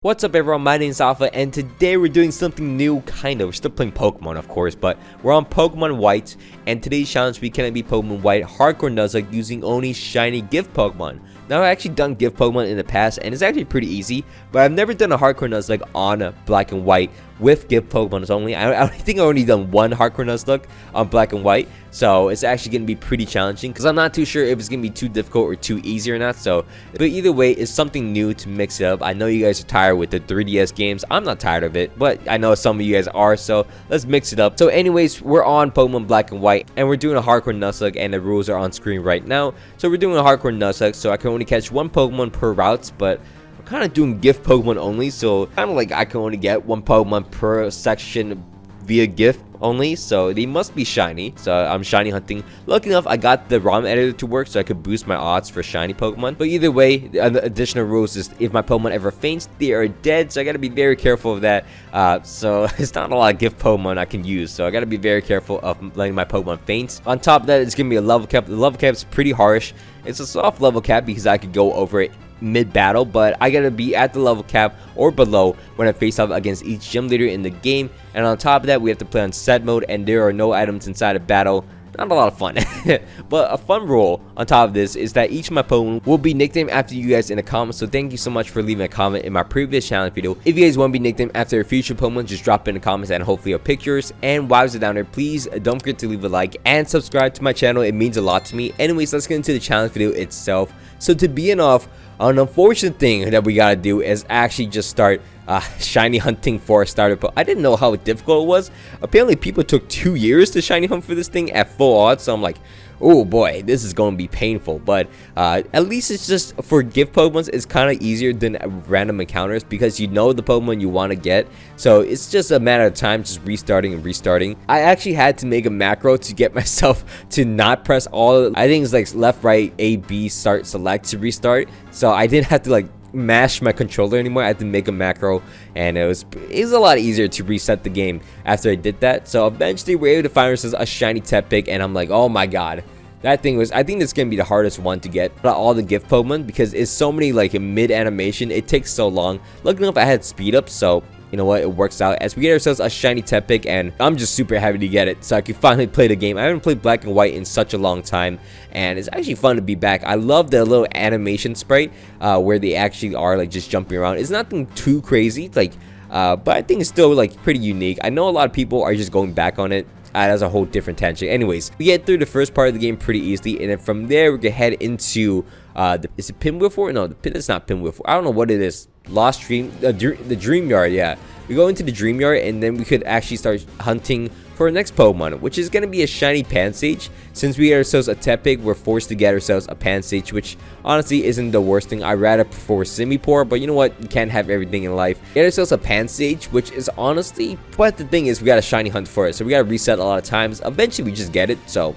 What's up everyone, my name is Alpha, and today we're doing something new, kind of. We're still playing Pokemon, of course, but we're on Pokemon White, and today's challenge, we cannot be Pokemon White Hardcore Nuzlocke using only shiny gift Pokemon. Now, I've actually done gift Pokemon in the past, and it's actually pretty easy, but I've never done a Hardcore Nuzlocke on Black and White with gift Pokemon only. I think I've only done one Hardcore Nuzlocke on Black and White, so it's actually going to be pretty challenging, because I'm not too sure if it's going to be too difficult or too easy or not, but either way, it's something new to mix it up. I know you guys are tired with the 3DS games. I'm not tired of it, but I know some of you guys are, so let's mix it up. So anyways, we're on Pokemon Black and White, and we're doing a Hardcore Nuzlocke, and the rules are on screen right now. So we're doing a Hardcore Nuzlocke, so I can only catch one Pokemon per route, but we're kind of doing gift Pokemon only, so kind of like I can only get one Pokemon per section via gift only, so they must be shiny. So I'm shiny hunting. Lucky enough, I got the ROM editor to work, so I could boost my odds for shiny Pokemon. But either way, the additional rules is if my Pokemon ever faints, they are dead, so I gotta be very careful of that. So it's not a lot of gift Pokemon I can use, so I gotta be very careful of letting my Pokemon faint. On top of that, it's gonna be a level cap. The level cap is pretty harsh. It's a soft level cap because I could go over it mid-battle, but I gotta be at the level cap or below when I face off against each gym leader in the game. And on top of that, we have to play on set mode, and there are no items inside of battle. Not a lot of fun. But a fun rule on top of this is that each of my Pokemon will be nicknamed after you guys in the comments, so thank you so much for leaving a comment in my previous challenge video. If you guys want to be nicknamed after a future Pokemon, just drop in the comments and hopefully I'll pick yours. And while you're down there, please don't forget to leave a like and subscribe to my channel. It means a lot to me. Anyways, let's get into the challenge video itself. So to begin off, an unfortunate thing that we gotta do is actually just start shiny hunting for a starter. But I didn't know how difficult it was. Apparently people took 2 years to shiny hunt for this thing at full odds, so I'm like, oh boy, this is going to be painful. But at least it's just for gift Pokemon, it's kind of easier than random encounters because you know the Pokemon you want to get, so it's just a matter of time just restarting and restarting. I actually had to make a macro to get myself to not press all, I think it's like left, right, A, B, start, select to restart, so I didn't have to like mash my controller anymore. I had to make a macro, and it was a lot easier to reset the game after I did that. So eventually we're able to find ourselves a shiny Tepig, and I'm like, oh my god, that thing was, I think this is gonna be the hardest one to get out of all the gift Pokemon because it's so many like mid animation. It takes so long. Luckily enough, I had speed up, so you know what, it works out as we get ourselves a shiny Tepig, and I'm just super happy to get it so I can finally play the game. I haven't played Black and White in such a long time, and it's actually fun to be back. I love the little animation sprite where they actually are like just jumping around. It's nothing too crazy, like but I think it's still like pretty unique. I know a lot of people are just going back on it. That's a whole different tangent. Anyways, we get through the first part of the game pretty easily, and then from there we can head into is it Pinwheel Fort? No, it's not Pinwheel Fort. I don't know what it is. Lost Dream, the Dream Yard. Yeah, we go into the Dream Yard, and then we could actually start hunting for our next Pokemon, which is gonna be a shiny Pansage. Since we get ourselves a Tepig, we're forced to get ourselves a Pansage, which honestly isn't the worst thing. I'd rather prefer Simipour, but you know what? You can't have everything in life. Get ourselves a Pansage, which is honestly, but the thing is, we got a shiny hunt for it, so we gotta reset a lot of times. Eventually, we just get it, so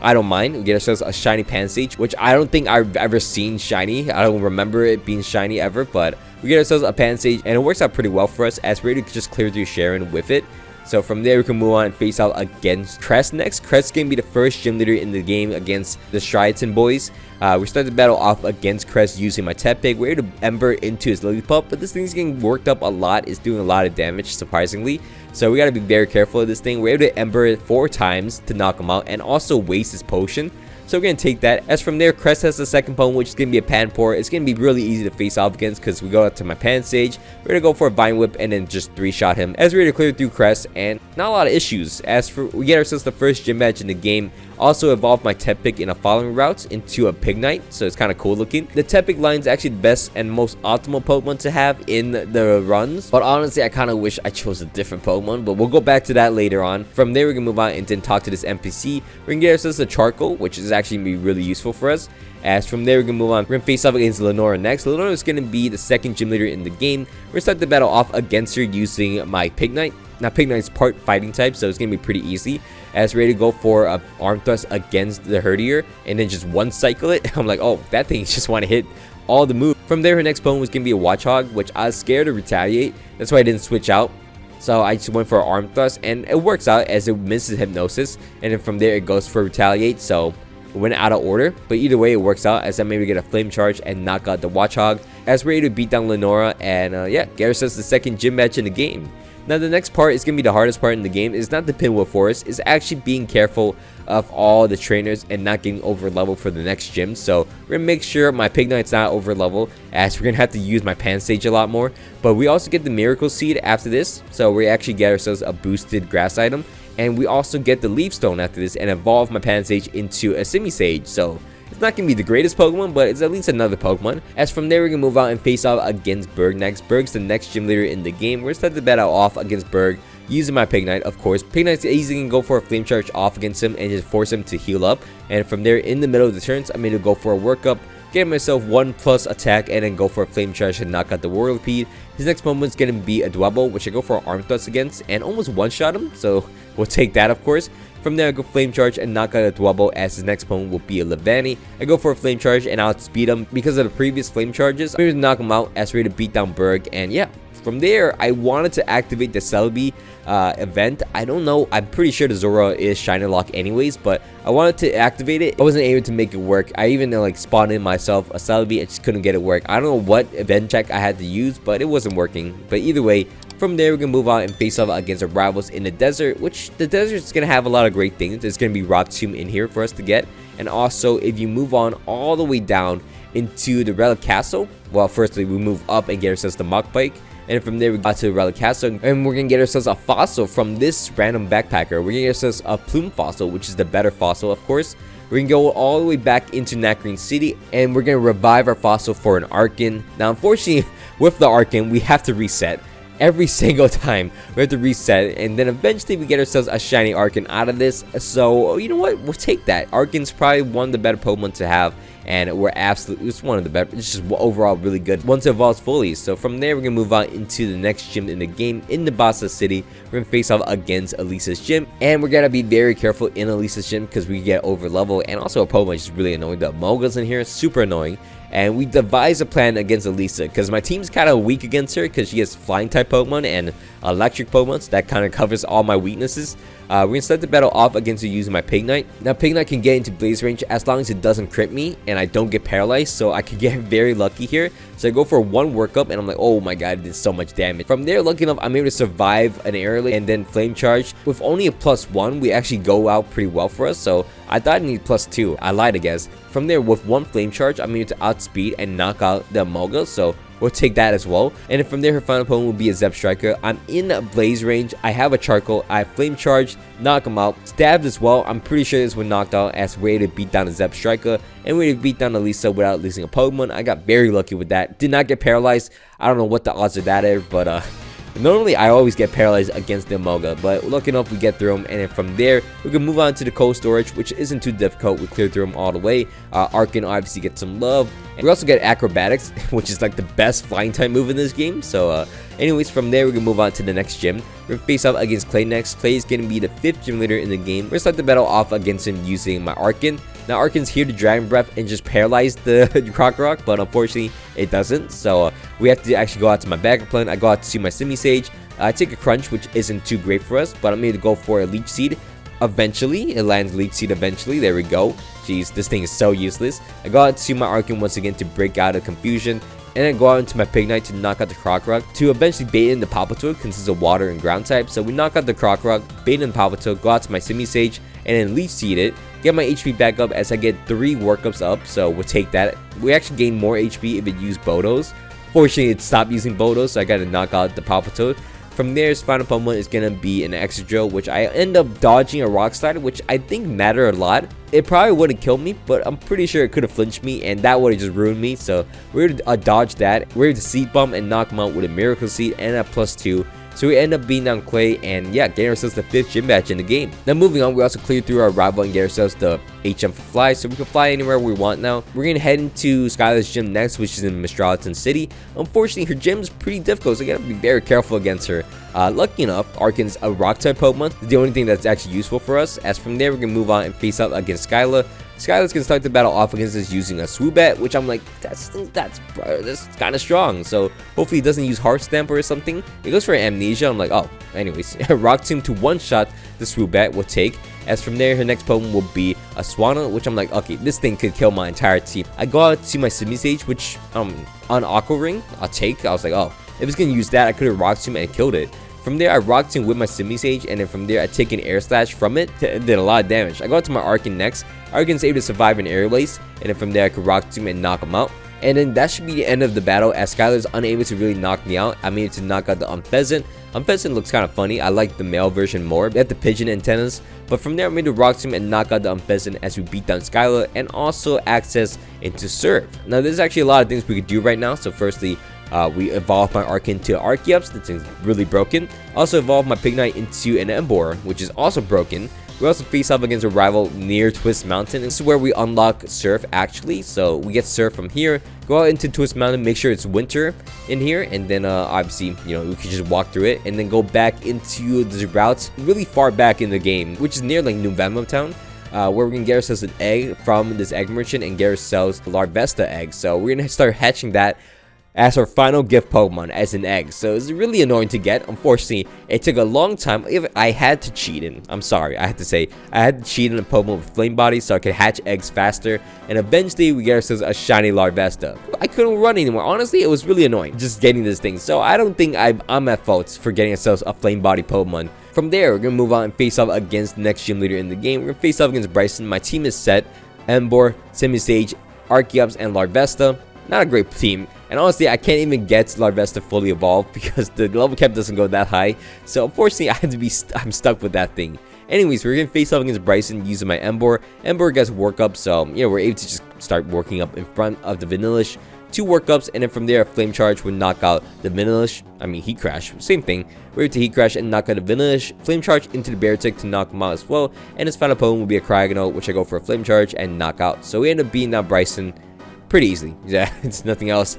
I don't mind. We get ourselves a shiny Pansage, which I don't think I've ever seen shiny. I don't remember it being shiny ever, but we get ourselves a Pansage, and it works out pretty well for us as we're able to just clear through Sharon with it. So from there, we can move on and face out against Crest next. Crest can be the first gym leader in the game against the Striaton boys. We start the battle off against Crest using my Tepig. We're able to Ember into his Lillipup, but this thing's getting worked up a lot. It's doing a lot of damage, surprisingly. So we gotta be very careful of this thing. We're able to Ember it 4 times to knock him out and also waste his potion. So we're going to take that. As from there, Crest has the second Pokemon, which is going to be a Panpour. It's going to be really easy to face off against because we go up to my Pansage. We're going to go for a Vine Whip and then just 3-shot him as we're going to clear through Crest, and not a lot of issues. As for, we get ourselves the first gym badge in the game. Also evolved my Tepig in a following route into a Pignite, so it's kind of cool looking. The Tepig line is actually the best and most optimal Pokemon to have in the runs, but honestly I kind of wish I chose a different Pokemon, but we'll go back to that later on. From there, we can move on and then talk to this NPC. We're gonna get ourselves a Charcoal, which is actually gonna be really useful for us. As from there, we can move on. We're gonna face off against Lenora next. Lenora is gonna be the second gym leader in the game. We're gonna start the battle off against her using my Pignite. Now Pignite's part fighting type, so it's gonna be pretty easy. As we're ready to go for a arm thrust against the Herdier, and then just one cycle it. I'm like, oh, that thing just want to hit all the moves. From there, her next Pokemon was gonna be a Watchog, which I was scared to retaliate. That's why I didn't switch out. So I just went for an arm thrust, and it works out as it misses Hypnosis, and then from there it goes for retaliate. So went out of order, but either way it works out, as I maybe get a flame charge and knock out the Watchog, as we're able to beat down Lenora, and yeah, get ourselves the second gym match in the game. Now the next part is going to be the hardest part in the game. It's not the Pinwood Forest, it's actually being careful of all the trainers and not getting over level for the next gym. So we're going to make sure my Pig Knight's not over level, as we're going to have to use my Pan Sage a lot more. But we also get the Miracle Seed after this, so we actually get ourselves a boosted grass item. And we also get the Leaf Stone after this and evolve my Pan Sage into a Simi-Sage. So it's not going to be the greatest Pokemon, but it's at least another Pokemon. As from there, we're going to move out and face off against Berg next. Berg's the next gym leader in the game. We're going to start the battle off against Berg using my Pig Knight, of course. Pig Knight's easily going to go for a Flame Charge off against him and just force him to heal up. And from there, in the middle of the turns, I'm going to go for a workup, get myself 1+ attack, and then go for a Flame Charge and knock out the Whirlipede. His next moment is going to be a Dwebble, which I go for Arm Thrust against and almost one-shot him, so we'll take that, of course. From there, I go Flame Charge and knock out a Dwebble, as his next opponent will be a Levani. I go for a Flame Charge and outspeed him because of the previous Flame Charges. I'm going to knock him out as we're to beat down Berg, and yeah. From there, I wanted to activate the Celebi event. I don't know, I'm pretty sure the Zora is Shiny Lock anyways, but I wanted to activate it. I wasn't able to make it work. I even like spawned in myself a Celebi, I just couldn't get it work. I don't know what event check I had to use, but it wasn't working. But either way, from there, we're going to move on and face off against our rivals in the desert, which the desert is going to have a lot of great things. There's going to be Rock Tomb in here for us to get. And also, if you move on all the way down into the Relic Castle, well, firstly, we move up and get ourselves the Mach Bike. And from there, we got to the Relic Castle, and we're going to get ourselves a fossil from this random backpacker. We're going to get ourselves a Plume Fossil, which is the better fossil, of course. We're going to go all the way back into Nacrene City, and we're going to revive our fossil for an Arkin. Now, unfortunately, with the Arkin, we have to reset. Every single time we have to reset, and then eventually we get ourselves a shiny Arkin out of this. So you know what, we'll take that. Arkin's probably one of the better Pokemon to have, and we're absolutely, it's one of the better, it's just overall really good once it evolves fully. So from there, we're gonna move on into the next gym in the game, in the Bassa City. We're gonna face off against Elisa's gym, and we're gonna be very careful in Elisa's gym because we get over level, and also a Pokemon is really annoying. The Mogas in here is super annoying. And we devised a plan against Elisa because my team's kind of weak against her because she has flying type Pokemon and electric Pokemon, so that kind of covers all my weaknesses. We're going to start the battle off against her using my Pig Knight. Now, Pig Knight can get into Blaze range as long as it doesn't crit me and I don't get paralyzed, so I can get very lucky here. So I go for one workup and I'm like, oh my god, it did so much damage. From there, lucky enough, I'm able to survive an air and then Flame Charge. With only a +1, we actually go out pretty well for us, so I thought I needed +2. I lied, I guess. From there, with one Flame Charge, I'm able to outspeed and knock out the Moga, so we'll take that as well. And then from there, her final opponent will be a Zep Striker. I'm in a Blaze range. I have a Charcoal. I Flame Charge, knock him out. Stabbed as well. I'm pretty sure this one knocked out as we're able to beat down the Zep Striker. And we're able to beat down Elisa without losing a Pokemon. I got very lucky with that. Did not get paralyzed. I don't know what the odds of that are, but normally I always get paralyzed against the Moga, but lucky enough we get through them. And then from there, we can move on to the cold storage, which isn't too difficult. We clear through them all the way. Arkin obviously gets some love. And we also get Acrobatics, which is like the best flying type move in this game. So anyways, from there we can move on to the next gym. We're gonna face off against Clay next. Clay is gonna be the 5th gym leader in the game. We're gonna start the battle off against him using my Arkin. Now Arkin's here to Dragon Breath and just paralyze the Crocorock, but unfortunately it doesn't. So we have to actually go out to my backup plan. I go out to my Simi-Sage. I take a Crunch, which isn't too great for us, but I'm going to go for a Leech Seed. Eventually, it lands Leech Seed eventually. There we go. Jeez, this thing is so useless. I go out to my Arkin once again to break out of confusion, and then go out into my Pig Knight to knock out the Crocorock to eventually bait in the Palpitoad, consists of water and ground type. So we knock out the Crocorock, bait in the Palpitoad, go out to my Simi-Sage, and then Leech Seed it. Get my HP back up as I get 3 workups up, so we'll take that. We actually gain more HP if it used Bodos. Fortunately, it stopped using Bodos, so I got to knock out the Palpitoad. From there, his final Pokemon is going to be an Excadrill, which I end up dodging a Rock Slide, which I think mattered a lot. It probably would have killed me, but I'm pretty sure it could have flinched me, and that would have just ruined me. So we're going to dodge that. We're going to Seed Bomb and knock him out with a Miracle Seed and a +2. So we end up beating down Clay and yeah, getting ourselves the 5th gym badge in the game. Now moving on, we also cleared through our rival and get ourselves the HM for Fly, so we can fly anywhere we want now. We're going to head into Skylar's gym next, which is in Mistraliton City. Unfortunately, her gym is pretty difficult, so you gotta be very careful against her. Lucky enough, Arkin's a rock type Pokemon, the only thing that's actually useful for us. As from there, we're going to move on and face up against Skylar. Skylar's gonna start the battle off against us using a Swoobat, which I'm like, that's kind of strong. So hopefully he doesn't use Heart Stamp or something. He goes for Amnesia. I'm like, oh, anyways, Rock Tomb to one-shot the Swoobat will take. As from there, her next Pokemon will be a Swanna, which I'm like, okay, this thing could kill my entire team. I go out to my Simisage, which on Aqua Ring, I'll take. I was like, oh, if it's gonna use that, I could have Rock Tomb and killed it. From there, I Rock Tomb with my Simisage, and then from there, I take an Air Slash from it. It did a lot of damage. I go out to my Arcan next. Arcan's able to survive an Air Lace, and then from there, I could Rock Tomb and knock him out. And then that should be the end of the battle, as Skylar's unable to really knock me out. I'm able to knock out the Unpheasant. Unpheasant looks kind of funny. I like the male version more. They have the pigeon antennas. But from there, I'm able to Rock Tomb and knock out the Unpheasant as we beat down Skylar and also access into Surf. Now, there's actually a lot of things we could do right now. So firstly, we evolve my Arcan to Archeops. This thing's really broken. Also evolve my Pignite into an Emboar, which is also broken. We also face off against a rival near Twist Mountain. This is where we unlock Surf actually. So we get Surf from here. Go out into Twist Mountain, make sure it's winter in here, and then obviously, you know, we can just walk through it and then go back into the routes really far back in the game, which is near like New Venlo Town. Where we can get ourselves an egg from this egg merchant and get ourselves a Larvesta egg. So we're gonna start hatching that as our final gift Pokemon as an egg. So it's really annoying to get. Unfortunately, it took a long time. If I had to cheat in, I'm sorry, I had to say, I had to cheat in a Pokemon with Flame Body so I could hatch eggs faster, and eventually we get ourselves a shiny Larvesta. I couldn't run anymore. Honestly, it was really annoying just getting this thing. So I don't think I'm at fault for getting ourselves a Flame Body Pokemon. From there, we're gonna move on and face off against the next gym leader in the game. We're gonna face off against Bryson. My team is set: Emboar, Simisage, Archeops, and Larvesta. Not a great team. And honestly, I can't even get Larvesta fully evolved because the level cap doesn't go that high. So unfortunately, I'm stuck with that thing. Anyways, we're gonna face off against Bryson using my Emboar. Emboar gets work up, so you know we're able to just start working up in front of the Vanillish. 2 workups, and then from there, a Flame Charge would knock out the Vanillish. I mean, Heat Crash, same thing. We're able to Heat Crash and knock out the Vanillish. Flame Charge into the Beartic to knock him out as well. And his final Pokemon will be a Cryogonal, which I go for a Flame Charge and knock out. So we end up beating down Bryson pretty easily. Yeah, it's nothing else.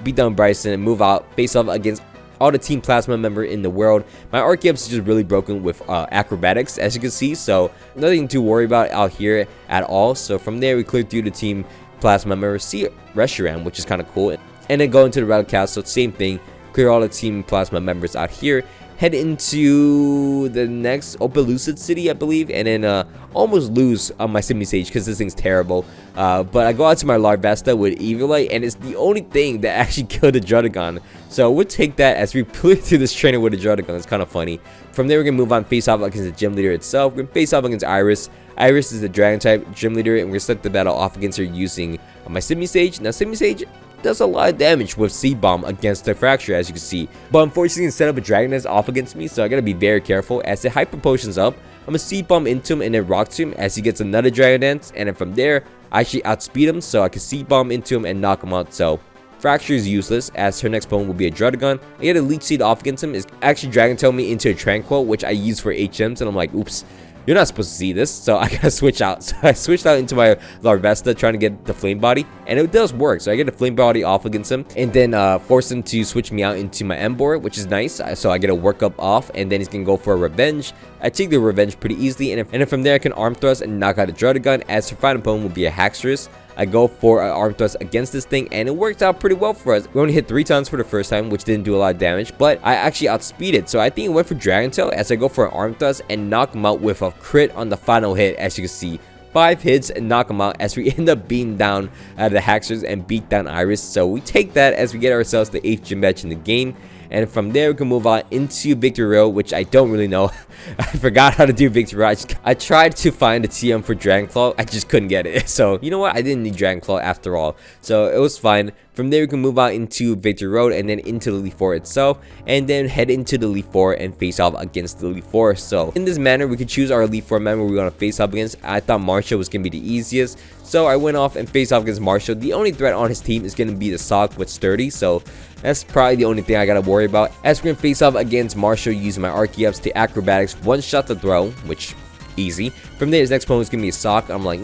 Beat down Bryson and move out, face off against all the Team Plasma member in the world. My Archeops is just really broken with acrobatics, as you can see, so nothing to worry about out here at all. So from there, we clear through the Team Plasma members, see Reshiram, which is kind of cool, and then go into the Rattle Castle. Same thing, clear all the Team Plasma members out here, head into the next Opelucid City, I believe, and then almost lose on my Simisage because this thing's terrible. But I go out to my Larvesta with Eviolite, and it's the only thing that actually killed the Druddigon. So we'll take that as we play through this trainer with the Druddigon. It's kind of funny. From there, we're going to move on, face off against the gym leader itself. We're going to face off against Iris. Iris is the Dragon type gym leader, and we're going to start the battle off against her using my Simisage. Now, Simisage does a lot of damage with Seed Bomb against the Fracture, as you can see. But unfortunately, instead of a Dragon Dance off against me, so I gotta be very careful. As the Hyper Potion's up, I'm gonna Seed Bomb into him and then Rock Tomb as he gets another Dragon Dance. And then from there, I actually outspeed him, so I can Seed Bomb into him and knock him out. So Fracture is useless, as her next Pokemon will be a Druddigon. I get a Leech Seed off against him, is actually Dragon Tail me into a Tranquil, which I use for HMs, and I'm like, oops, you're not supposed to see this, so I gotta switch out. So I switched out into my Larvesta, trying to get the Flame Body, and it does work. So I get the Flame Body off against him, and then force him to switch me out into my Emboar, which is nice. So I get a Workup off, and then he's gonna go for a Revenge. I take the Revenge pretty easily, and then from there I can Arm Thrust and knock out a Druddigon, as her final Pokemon will be a Haxorus. I go for an Arm Thrust against this thing, and it worked out pretty well for us. We only hit 3 times for the first time, which didn't do a lot of damage, but I actually outspeeded. So I think it went for Dragon Tail, as I go for an Arm Thrust and knock him out with a crit on the final hit, as you can see. 5 hits and knock him out, as we end up beating down the Haxorus and beat down Iris. So we take that as we get ourselves the 8th gym badge in the game. And from there, we can move on into Victory Road, which I don't really know. I forgot how to do Victory Road. I tried to find a TM for Dragon Claw. I just couldn't get it. So, you know what? I didn't need Dragon Claw after all. So, it was fine. From there, we can move on into Victory Road and then into the Elite Four itself. And then head into the Elite Four and face off against the Elite Four. So, in this manner, we could choose our Elite Four member we want to face off against. I thought Marshall was going to be the easiest. So, I went off and faced off against Marshall. The only threat on his team is going to be the Sock with Sturdy. So, that's probably the only thing I gotta worry about. As we're gonna face off against Marshall using my Archeops to Acrobatics, one shot to throw, which easy. From there, his next opponent is gonna be a Sock. I'm like,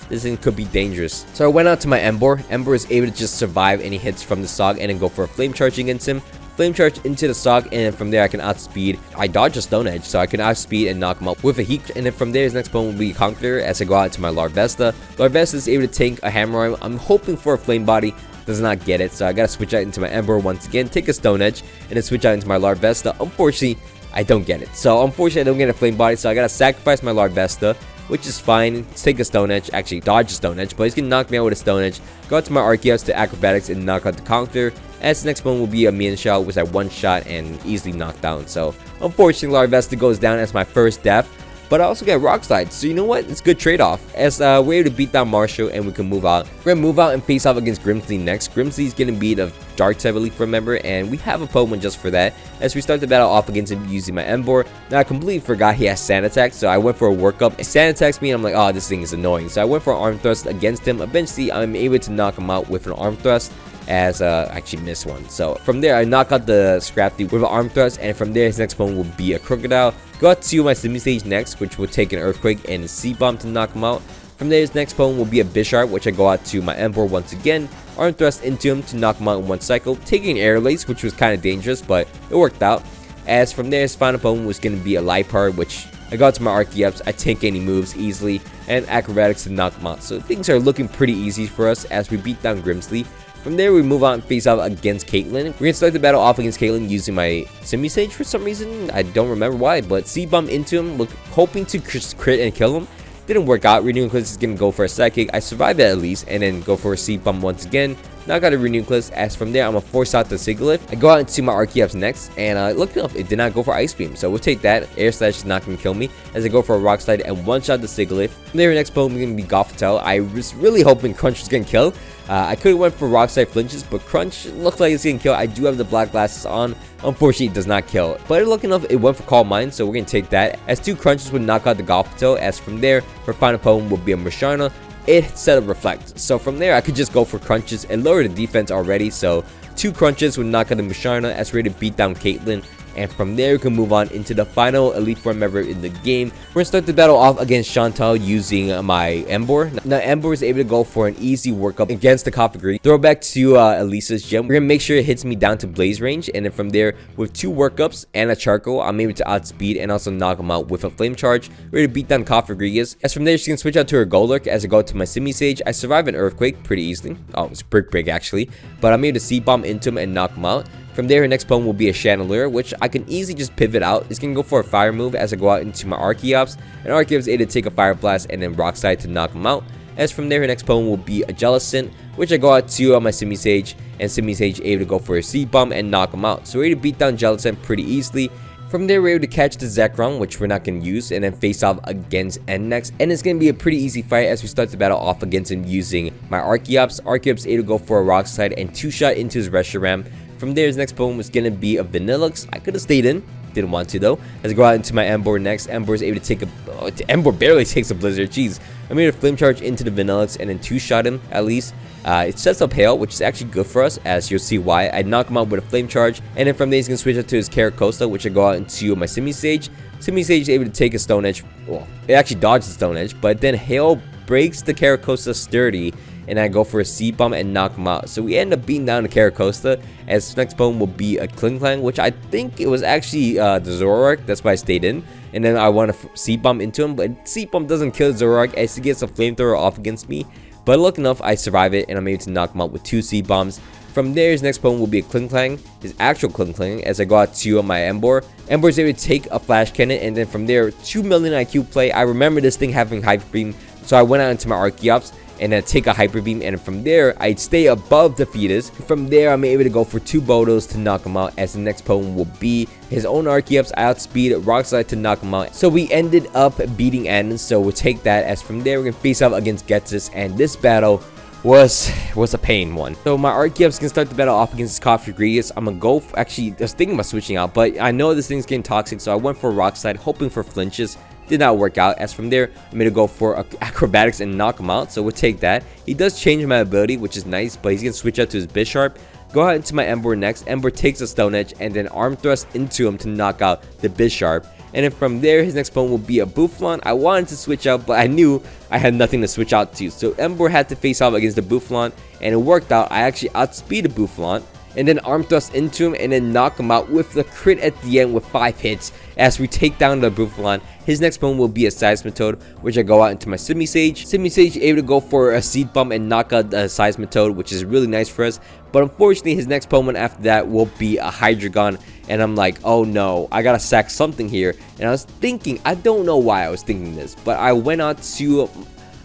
this thing could be dangerous. So I went out to my Emboar. Emboar is able to just survive any hits from the Sock and then go for a Flame Charge against him. Flame Charge into the stock, and then from there I can outspeed. I dodge a Stone Edge, so I can outspeed and knock him out with a Heat. And then from there, his next opponent will be Conqueror as I go out to my Larvesta. Larvesta is able to tank a Hammer Arm. I'm hoping for a Flame Body. Does not get it, so I gotta switch out into my Ember once again, take a Stone Edge, and then switch out into my Larvesta. Unfortunately, I don't get it. So unfortunately, I don't get a Flame Body, so I gotta sacrifice my Larvesta, which is fine. Let's take a Stone Edge, actually dodge a Stone Edge, but he's gonna knock me out with a Stone Edge. Go out to my Archeops to Acrobatics and knock out the Conqueror. As the next one will be a Mean Shell, which I one shot and easily knocked down. So unfortunately, Larvesta goes down as my first death. But I also get Rock Slide, so you know what? It's a good trade-off. As we're able to beat down Marshall and we can move out. We're gonna move out and face off against Grimsley next. Grimsley's getting beat of Dark type, I believe, remember, and we have a Pokemon just for that. As we start the battle off against him using my Ember. Now I completely forgot he has Sand Attack, so I went for a workup. Sand attacks me and I'm like, oh, this thing is annoying. So I went for an Arm Thrust against him. Eventually, I'm able to knock him out with an Arm Thrust. As I actually missed one. So from there, I knock out the Scrafty with an Arm Thrust, and from there, his next opponent will be a Crocodile. Go out to my Semi-Stage next, which will take an Earthquake and a C-Bomb to knock him out. From there, his next opponent will be a Bisharp, which I go out to my Ember once again. Arm Thrust into him to knock him out in one cycle, taking an Air Lace, which was kind of dangerous, but it worked out. As from there, his final opponent was going to be a Liepard, which I got to my Archeops. I tank any moves easily, and Acrobatics to knock him out. So things are looking pretty easy for us as we beat down Grimsley. From there, we move on and face off against Caitlyn. We're going to start the battle off against Caitlyn using my Semi-Sage for some reason. I don't remember why, but C-Bomb into him, hoping to crit and kill him. Didn't work out. Renewing Eclipse is going to go for a Psychic. I survived that at least, and then go for a C-Bomb once again. Now I got a Renewing Eclipse. As from there, I'm going to force out the Sigilyph. I go out into my Archeops next, and look enough, it did not go for Ice Beam. So we'll take that. Air Slash is not going to kill me, as I go for a Rock Slide and one-shot the Sigilyph. From there, next opponent is going to be Gothitelle. I was really hoping Crunch was going to kill. I could have went for Rock Slide flinches, but Crunch looked like it's going to kill. I do have the black glasses on. Unfortunately, it does not kill. But lucky enough, it went for Calm Mind, so we're going to take that. As two Crunches would knock out the Gothitelle. As from there, our final opponent will be a Musharna. It set up Reflect. So from there, I could just go for Crunches and lower the defense already. So two Crunches would knock out the Musharna as we're ready to beat down Caitlyn. And from there, we can move on into the final Elite Four member in the game. We're going to start the battle off against Chantal using my Ember. Now, Ember is able to go for an easy workup against the Cofagri. Throw back to Elisa's gem. We're going to make sure it hits me down to Blaze range. And then from there, with two workups and a Charcoal, I'm able to outspeed and also knock him out with a Flame Charge. We're going to beat down Cofagrigus. As from there, she can switch out to her Golurk as I go to my Semi-Sage. I survive an Earthquake pretty easily. Oh, it's Brick Break actually. But I'm able to C-Bomb into him and knock him out. From there, her next opponent will be a Chandelure, which I can easily just pivot out. It's going to go for a Fire move as I go out into my Archeops. And Archeops is able to take a Fire Blast and then Rock Slide to knock him out. As from there, her next opponent will be a Jellicent, which I go out to my Semi-Sage. And Semi-Sage able to go for a C-Bomb and knock him out. So we're able to beat down Jellicent pretty easily. From there, we're able to catch the Zekrom, which we're not going to use, and then face off against N next. And it's going to be a pretty easy fight as we start the battle off against him using my Archeops. Archeops able to go for a Rock Slide and two-shot into his Reshiram. From there, his next opponent was going to be a Vanillux. I could have stayed in. Didn't want to, though. As I go out into my Ember next. Ember is able to take a... Oh, Ember barely takes a Blizzard. Jeez. I made a Flame Charge into the Vanillux and then two-shot him, at least. It sets up Hail, which is actually good for us, as you'll see why. I knock him out with a Flame Charge. And then from there, he's going to switch out to his Caracosta, which I go out into my Semi-Sage. Semi-Sage is able to take a Stone Edge. Well, it actually dodges the Stone Edge, but then Hail breaks the Caracosta sturdy. And I go for a C-Bomb and knock him out. So we end up beating down the Caracosta. As next opponent will be a Klinklang, which I think it was actually the Zoroark. That's why I stayed in. And then I want to C-Bomb into him. But C-Bomb doesn't kill Zoroark as he gets a Flamethrower off against me. But lucky enough, I survive it. And I'm able to knock him out with two C-Bombs. From there, his next opponent will be a Klinklang. His actual Klinklang. As I go out to my Ember. Ember is able to take a Flash Cannon. And then from there, 2 million IQ play. I remember this thing having Hyper Beam. So I went out into my Archeops. And then take a Hyper Beam, and from there, I'd stay above the Fetus. From there, I'm able to go for 2 Bodos to knock him out, as the next opponent will be his own Archeops. I outspeed Rock Slide to knock him out. So we ended up beating Anden, so we'll take that. As from there, we're going to face off against Getsus, and this battle was a pain one. So my Archeops can start the battle off against Cofagrigus. I'm gonna go actually I was thinking about switching out, but I know this thing's getting toxic, so I went for Rock Slide, hoping for flinches. Did not work out. As from there, I'm going to go for Acrobatics and knock him out. So we'll take that. He does change my ability, which is nice, but he's going to switch out to his Bisharp. Go out into my Ember next. Ember takes a Stone Edge and then Arm Thrust into him to knock out the Bisharp. And then from there, his next opponent will be a Bouffalant. I wanted to switch out, but I knew I had nothing to switch out to. So Ember had to face off against the Bouffalant, and it worked out. I actually outspeeded Bouffalant. and then arm thrust into him and then knock him out with the crit at the end with 5 hits as we take down the Bufalon. His next Pokemon will be a Seismitoad, which I go out into my Simisage. Simisage able to go for a Seed Bomb and knock out the Seismitoad, which is really nice for us. But unfortunately, his next Pokemon after that will be a Hydreigon. And I'm like, oh no, I gotta sack something here. And I was thinking, I don't know why I was thinking this, but I went out to,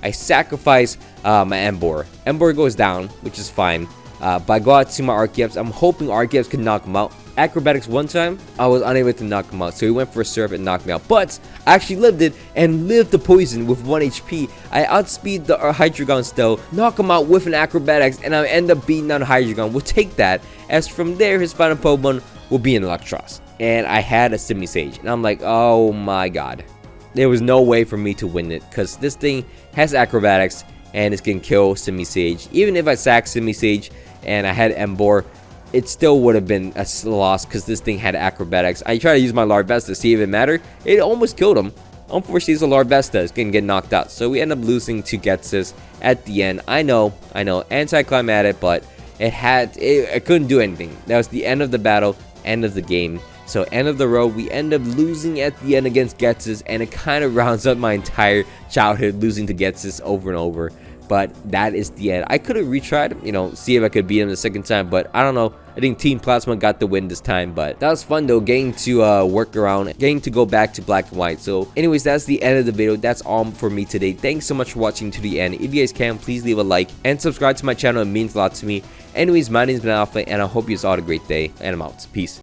I sacrifice my Emboar. Emboar goes down, which is fine. But I go out to my Archeops. I'm hoping Archeops can knock him out. Acrobatics one time, I was unable to knock him out, so he went for a Surf and knocked me out. But I actually lived it and lived the poison with 1 HP. I outspeed the Hydreigon still, knock him out with an Acrobatics, and I end up beating down Hydreigon. We'll take that, as from there, his final Pokemon will be an Electros. And I had a Simisage, and I'm like, oh my god. There was no way for me to win it, because this thing has Acrobatics, and it can kill Simisage. Even if I sack Simisage and I had Emboar, it still would have been a loss because this thing had Acrobatics. I tried to use my Larvesta to see if it mattered. It almost killed him. Unfortunately, it's a Larvesta. It's going to get knocked out. So we end up losing to Getsus at the end. I know, anticlimactic, but it couldn't do anything. That was the end of the battle, end of the game. So end of the road, we end up losing at the end against Getsus, and it kind of rounds up my entire childhood losing to Getsus over and over. But that is the end. I could have retried, see if I could beat him the second time, but I don't know. I think Team Plasma got the win this time, but that was fun though, getting to work around, getting to go back to black and white. So anyways, that's the end of the video. That's all for me today. Thanks so much for watching to the end. If you guys can, please leave a like and subscribe to my channel. It means a lot to me. Anyways, my name has been Alpha, and I hope you all had a great day, and I'm out. Peace.